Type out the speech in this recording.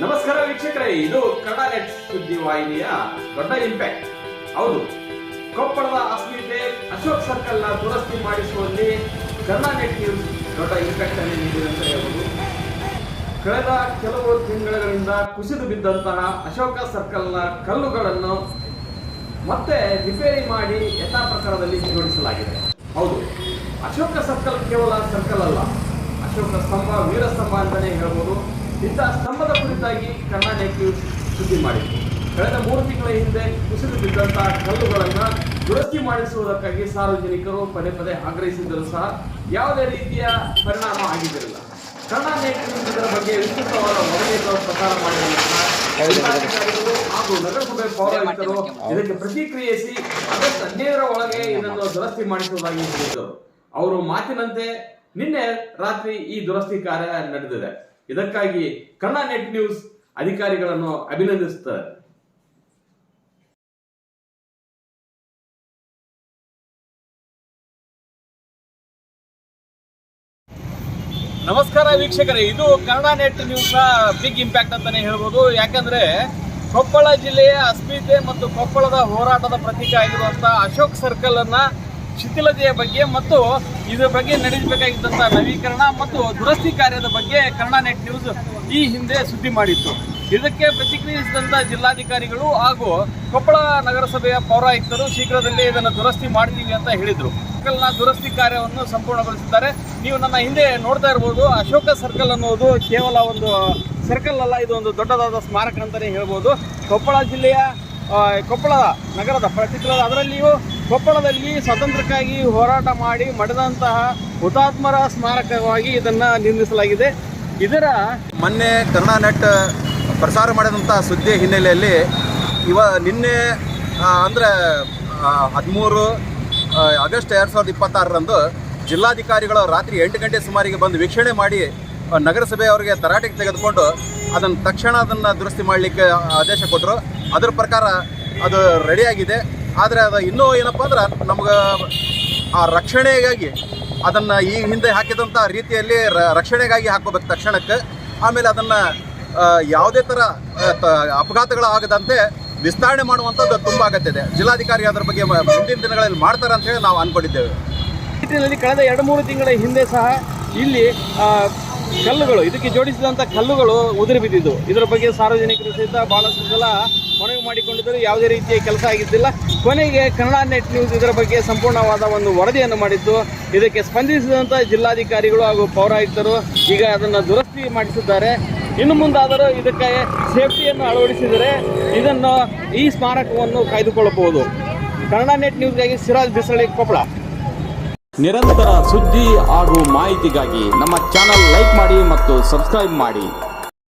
ನಮಸ್ಕಾರ ವೀಕ್ಷಕರೇ, ಇದು ಕನ್ನಡ ನೆಟ್ ಸುದ್ದಿ ವಾಹಿನಿಯ ದೊಡ್ಡ ಇಂಪ್ಯಾಕ್ಟ್. ಹೌದು, ಕೊಪ್ಪಳದ ಅಸ್ಮಿತೆ ಅಶೋಕ್ ಸರ್ಕಲ್ ನ ದುರಸ್ತಿ ಮಾಡಿಸುವಲ್ಲಿ ಕನ್ನಡ ನೆಟ್ ನ್ಯೂಸ್ ದೊಡ್ಡ ಇಂಪ್ಯಾಕ್ಟ್ ಅನ್ನು ನೀಡಿದೆ ಅಂತ ಹೇಳ್ಬೋದು. ಕಳೆದ ಕೆಲವು ತಿಂಗಳುಗಳಿಂದ ಕುಸಿದು ಬಿದ್ದಂತಹ ಅಶೋಕ ಸರ್ಕಲ್ ನ ಕಲ್ಲುಗಳನ್ನು ಮತ್ತೆ ರಿಪೇರಿ ಮಾಡಿ ಯಥಾ ಪ್ರಕಾರದಲ್ಲಿ ಜೋಡಿಸಲಾಗಿದೆ. ಹೌದು, ಅಶೋಕ ಸರ್ಕಲ್ ಕೇವಲ ಸರ್ಕಲ್ ಅಲ್ಲ, ಅಶೋಕ ಸ್ತಂಭ ವೀರ ಸ್ತಂಭ ಅಂತಾನೆ ಹೇಳ್ಬೋದು. ಇಂಥ ಸ್ತಂಭದ ಕುರಿತಾಗಿ ಕನ್ನಡ ನೆಟ್ ನ್ಯೂಸ್ ಸುದ್ದಿ ಮಾಡಿತ್ತು. ಕಳೆದ 3 ತಿಂಗಳ ಹಿಂದೆ ಕುಸಿದು ಬಿದ್ದಂತಹ ಕಲ್ಲುಗಳನ್ನು ದುರಸ್ತಿ ಮಾಡಿಸುವುದಕ್ಕಾಗಿ ಸಾರ್ವಜನಿಕರು ಪದೇ ಪದೇ ಆಗ್ರಹಿಸಿದ್ದರೂ ಸಹ ಯಾವುದೇ ರೀತಿಯ ಪರಿಣಾಮ ಆಗಿದ್ದಿರಲಿಲ್ಲ. ಕನ್ನಡ ನೆಟ್ ನ್ಯೂಸ್ ಇದರ ಬಗ್ಗೆ ವಿಸ್ತೃತವಾದ ವರದಿಯನ್ನು ಪ್ರಸಾರ ಮಾಡಿದ ಜಿಲ್ಲಾಧಿಕಾರಿಗಳು ಹಾಗೂ ನಗರಸಭೆ ಪೌರಾಯುಕ್ತರು ಇದಕ್ಕೆ ಪ್ರತಿಕ್ರಿಯಿಸಿ ಆಗಸ್ಟ್ 15ರ ಒಳಗೆ ಇದನ್ನು ದುರಸ್ತಿ ಮಾಡಿಸುವುದಾಗಿ ಹೇಳಿದರು. ಅವರು ಮಾತಿನಂತೆ ನಿನ್ನೆ ರಾತ್ರಿ ಈ ದುರಸ್ತಿ ಕಾರ್ಯ ನಡೆದಿದೆ. ಇದಕ್ಕಾಗಿ ಕನ್ನಡ ನೆಟ್ ನ್ಯೂಸ್ ಅಧಿಕಾರಿಗಳನ್ನು ಅಭಿನಂದಿಸುತ್ತಾರೆ. ನಮಸ್ಕಾರ ವೀಕ್ಷಕರೇ, ಇದು Kannada net news big impact ಅಂತಾನೆ ಹೇಳ್ಬೋದು. ಯಾಕಂದ್ರೆ ಕೊಪ್ಪಳ ಜಿಲ್ಲೆಯ ಅಸ್ಮಿತೆ ಮತ್ತು ಕೊಪ್ಪಳದ ಹೋರಾಟದ ಪ್ರತೀಕ ಆಗಿರುವಂತಹ ಅಶೋಕ್ ಸರ್ಕಲ್ ಅನ್ನ ಶಿಥಿಲತೆಯ ಬಗ್ಗೆ ಮತ್ತು ಇದರ ಬಗ್ಗೆ ನಡೆಸಬೇಕಾಗಿದ್ದಂಥ ನವೀಕರಣ ಮತ್ತು ದುರಸ್ತಿ ಕಾರ್ಯದ ಬಗ್ಗೆ ಕನ್ನಡ ನೆಟ್ ನ್ಯೂಸ್ ಈ ಹಿಂದೆ ಸುದ್ದಿ ಮಾಡಿತ್ತು. ಇದಕ್ಕೆ ಪ್ರತಿಕ್ರಿಯಿಸಿದಂಥ ಜಿಲ್ಲಾಧಿಕಾರಿಗಳು ಹಾಗೂ ಕೊಪ್ಪಳ ನಗರಸಭೆಯ ಪೌರಾಯುಕ್ತರು ಶೀಘ್ರದಲ್ಲೇ ಇದನ್ನು ದುರಸ್ತಿ ಮಾಡ್ತೀವಿ ಅಂತ ಹೇಳಿದರು. ಸರ್ಕಲ್ನ ದುರಸ್ತಿ ಕಾರ್ಯವನ್ನು ಸಂಪೂರ್ಣಗೊಳಿಸಿದ್ದಾರೆ. ನೀವು ನನ್ನ ಹಿಂದೆ ನೋಡ್ತಾ ಇರ್ಬೋದು, ಅಶೋಕ ಸರ್ಕಲ್ ಅನ್ನೋದು ಕೇವಲ ಒಂದು ಸರ್ಕಲ್ ಅಲ್ಲ, ಇದು ಒಂದು ದೊಡ್ಡದಾದ ಸ್ಮಾರಕ ಅಂತಲೇ ಹೇಳ್ಬೋದು. ಕೊಪ್ಪಳ ಜಿಲ್ಲೆಯ ಕೊಪ್ಪಳ ನಗರದ ಪರ್ಟಿಕ್ಯುಲರ್ ಅದರಲ್ಲಿಯೂ ಕೊಪ್ಪಳದಲ್ಲಿ ಸ್ವಾತಂತ್ರ್ಯಕ್ಕಾಗಿ ಹೋರಾಟ ಮಾಡಿ ಮಡಿದಂತಹ ಹುತಾತ್ಮರ ಸ್ಮಾರಕವಾಗಿ ಇದನ್ನು ನಿರ್ಮಿಸಲಾಗಿದೆ. ಇದರ ಮೊನ್ನೆ ಕನ್ನಡ ನೆಟ್ ಪ್ರಸಾರ ಮಾಡಿದಂಥ ಸುದ್ದಿಯ ಹಿನ್ನೆಲೆಯಲ್ಲಿ ನಿನ್ನೆ ಅಂದರೆ 13 ಆಗಸ್ಟ್ 2026ರಂದು ಜಿಲ್ಲಾಧಿಕಾರಿಗಳು ರಾತ್ರಿ 8 ಗಂಟೆ ಸುಮಾರಿಗೆ ಬಂದು ವೀಕ್ಷಣೆ ಮಾಡಿ ನಗರಸಭೆಯವರಿಗೆ ತರಾಟೆಗೆ ತೆಗೆದುಕೊಂಡು ತಕ್ಷಣ ದುರಸ್ತಿ ಮಾಡಲಿಕ್ಕೆ ಆದೇಶ ಕೊಟ್ಟರು. ಅದರ ಪ್ರಕಾರ ಅದು ರೆಡಿಯಾಗಿದೆ. ಆದರೆ ಅದು ಇನ್ನೂ ಏನಪ್ಪ ಅಂದ್ರೆ ನಮ್ಗೆ ಆ ರಕ್ಷಣೆಗಾಗಿ ಅದನ್ನು ಈ ಹಿಂದೆ ಹಾಕಿದಂಥ ರೀತಿಯಲ್ಲಿ ರಕ್ಷಣೆಗಾಗಿ ಹಾಕೋಬೇಕು ತಕ್ಷಣಕ್ಕೆ. ಆಮೇಲೆ ಅದನ್ನು ಯಾವುದೇ ಥರ ಅಪಘಾತಗಳಾಗದಂತೆ ವಿಸ್ತರಣೆ ಮಾಡುವಂಥದ್ದು ತುಂಬ ಅಗತ್ಯ ಇದೆ. ಜಿಲ್ಲಾಧಿಕಾರಿ ಅದರ ಬಗ್ಗೆ ಮುಂದಿನ ದಿನಗಳಲ್ಲಿ ಮಾಡ್ತಾರೆ ಅಂತ ಹೇಳಿ ನಾವು ಅಂದ್ಕೊಂಡಿದ್ದೇವೆ. ನಿಟ್ಟಿನಲ್ಲಿ ಕಳೆದ 2-3 ತಿಂಗಳ ಹಿಂದೆ ಸಹ ಇಲ್ಲಿ ಕಲ್ಲುಗಳು ಇದಕ್ಕೆ ಜೋಡಿಸಿದಂಥ ಕಲ್ಲುಗಳು ಉದುರಿ ಬಿದ್ದಿದ್ದು. ಇದರ ಬಗ್ಗೆ ಸಾರ್ವಜನಿಕರು ಸಹಿತ ಬಹಳಷ್ಟು ಸಲ ಮನವಿ ಮಾಡಿಕೊಂಡಿದ್ದರು. ಯಾವುದೇ ರೀತಿಯ ಕೆಲಸ ಆಗಿದ್ದಿಲ್ಲ. ಕೊನೆಗೆ ಕನ್ನಡ ನೆಟ್ ನ್ಯೂಸ್ ಇದರ ಬಗ್ಗೆ ಸಂಪೂರ್ಣವಾದ ಒಂದು ವರದಿಯನ್ನು ಮಾಡಿದ್ದು. ಇದಕ್ಕೆ ಸ್ಪಂದಿಸಿದಂಥ ಜಿಲ್ಲಾಧಿಕಾರಿಗಳು ಹಾಗೂ ಪೌರಾಯುಕ್ತರು ಈಗ ಅದನ್ನು ದುರಸ್ತಿ ಮಾಡಿಸಿದ್ದಾರೆ. ಇನ್ನು ಮುಂದಾದರೂ ಇದಕ್ಕೆ ಸೇಫ್ಟಿಯನ್ನು ಅಳವಡಿಸಿದರೆ ಈ ಸ್ಮಾರಕವನ್ನು ಕಾಯ್ದುಕೊಳ್ಳಬಹುದು. ಕನ್ನಡ ನೆಟ್ ನ್ಯೂಸ್ಗಾಗಿ ಸಿರಾಜ್ ಬಿಸಳಿ, ಕೊಪ್ಪಳ. ನಿರಂತರ ಸುದ್ದಿ ಹಾಗೂ ಮಾಹಿತಿಗಾಗಿ ನಮ್ಮ ಚಾನೆಲ್ ಲೈಕ್ ಮಾಡಿ ಮತ್ತು ಸಬ್ಸ್ಕ್ರೈಬ್ ಮಾಡಿ.